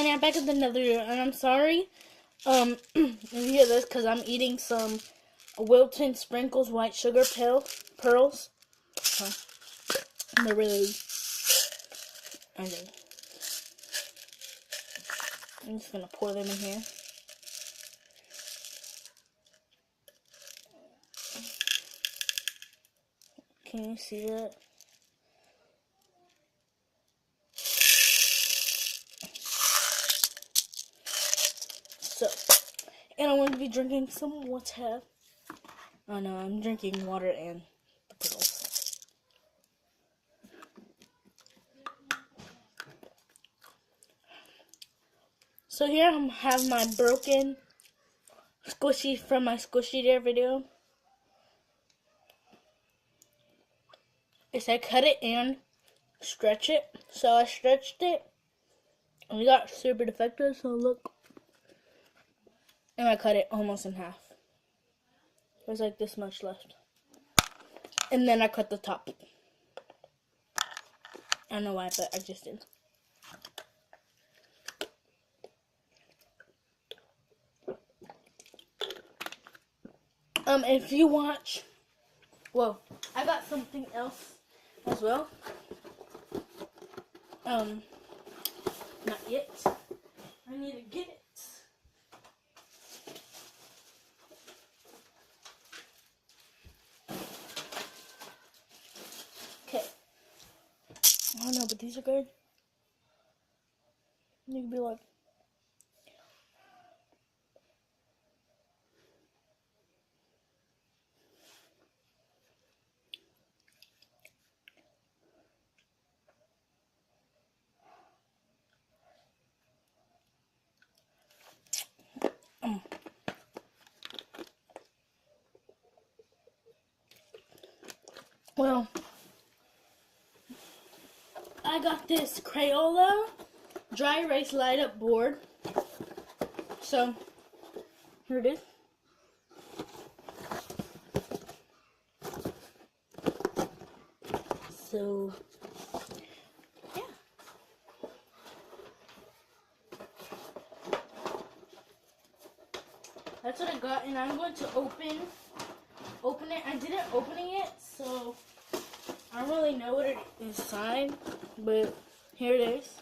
Hey, I'm back at the Nether, and I'm sorry. If you hear this, because I'm eating some Wilton Sprinkles white sugar pearls. So, they're really good. I'm just gonna pour them in here. Can you see that? So, and I'm going to be drinking some water. Oh no, I'm drinking water and the pearls. So here I have my broken squishy from my Squishy Dare video. It said cut it and stretch it. So I stretched it. And we got super defective, so look. And I cut it almost in half. There's like this much left. And then I cut the top. I don't know why, but I just did. If you watch, whoa, I got something else as well. Not yet. I need to get it. Okay. Oh no, but these are good. You can be like, well, I got this Crayola dry erase light up board. So, here it is. So, yeah. That's what I got, and I'm going to open it. I didn't open it yet, so I don't really know what it is inside, but here it is.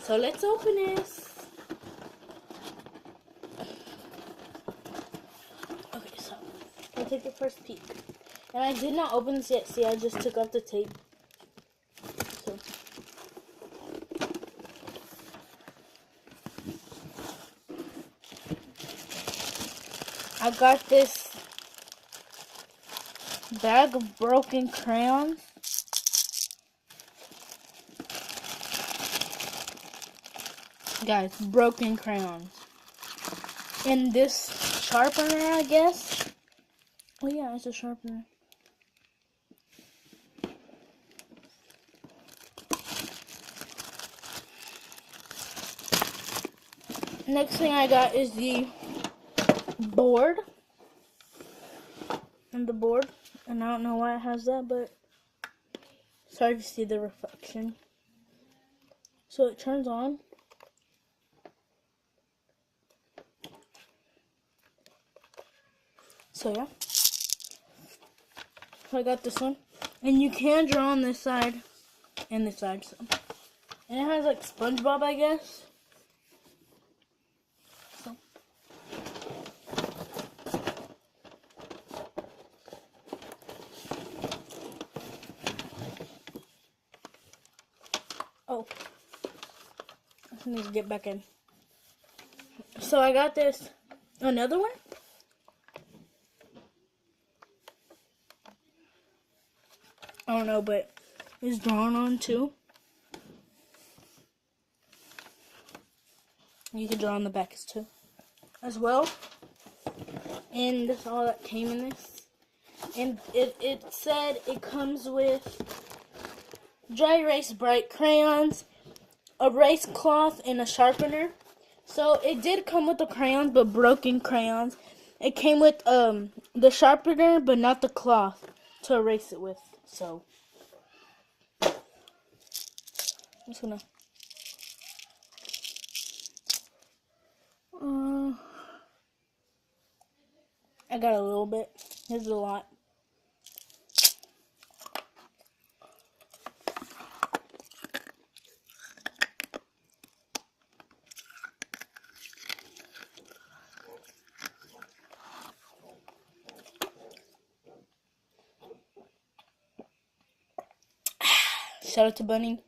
So let's open this. Okay, so I'll take the first peek. And I did not open this yet. See, I just took off the tape. So. I got this bag of broken crayons. Guys, broken crayons. And this sharpener, I guess. Oh yeah, it's a sharpener. Next thing I got is the board. And the board. And I don't know why it has that, but it's hard to see the reflection. So it turns on. So yeah. So I got this one. And you can draw on this side and this side. So. And it has like SpongeBob, I guess. So. Oh. I need to get back in. So I got this. Another one? I don't know, but it's drawn on too. You can draw on the back too, as well. And that's all that came in this. And it said it comes with dry erase bright crayons, a erase cloth, and a sharpener. So it did come with the crayons, but broken crayons. It came with the sharpener, but not the cloth to erase it with. So I'm just gonna got a little bit. There's a lot. Shout out to Bunny.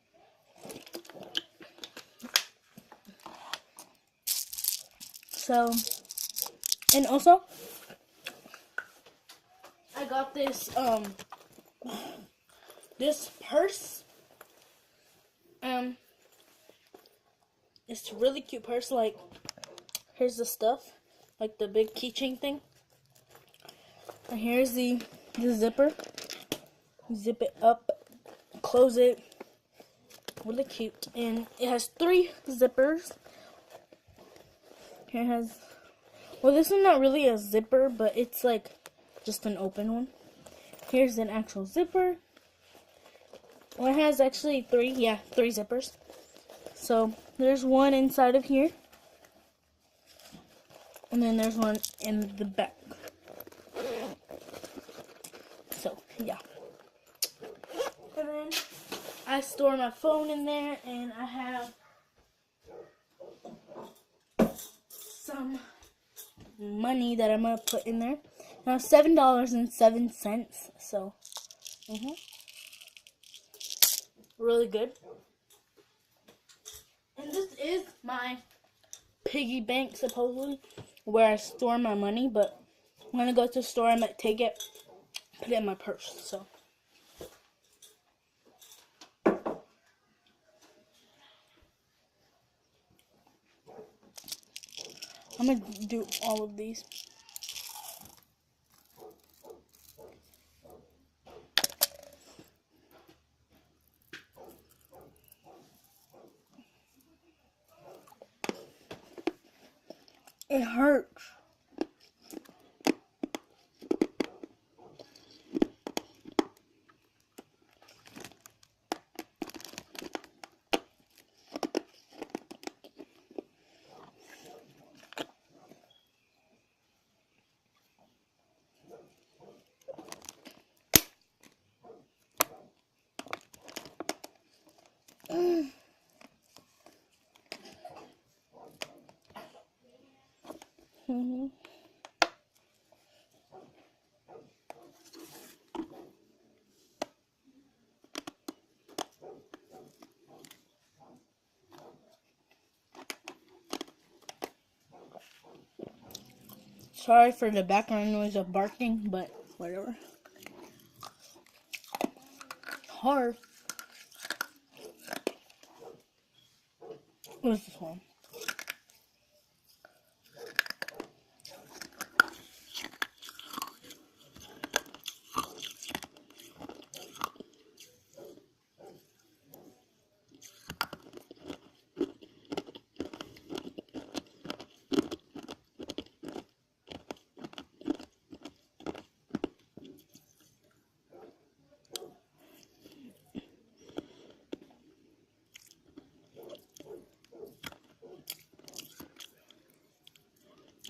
So, and also, I got this, this purse. It's a really cute purse. Like, here's the stuff, like the big keychain thing. And here's the zipper. Zip it up, close it. Really cute. And it has 3 zippers. Here it has, well, this is not really a zipper, but it's like just an open one. Here's an actual zipper. Well, it has actually 3 zippers. So there's one inside of here, and then there's one in the back. So yeah, and then I store my phone in there, and I have some money that I'm gonna put in there. Now $7.07. So, really good. And this is my piggy bank, supposedly, where I store my money. But I'm gonna go to the store. I might take it, put it in my purse. So. I'm gonna do all of these. It hurts. Sorry for the background noise of barking, but whatever. Hard. What's this one?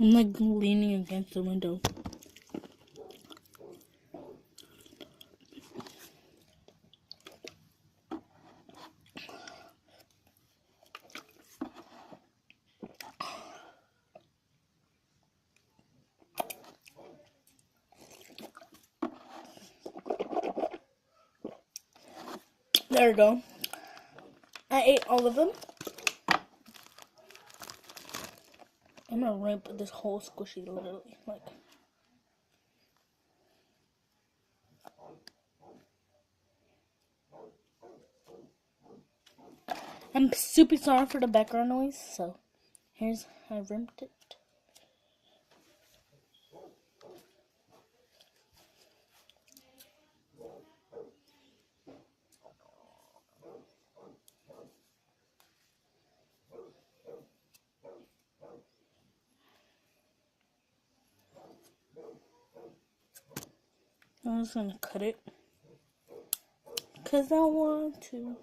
I'm like leaning against the window. There we go. I ate all of them. I'm gonna ramp this whole squishy literally, like. I'm super sorry for the background noise, so here's how I rimped it. I'm just gonna cut it, 'cause I want to.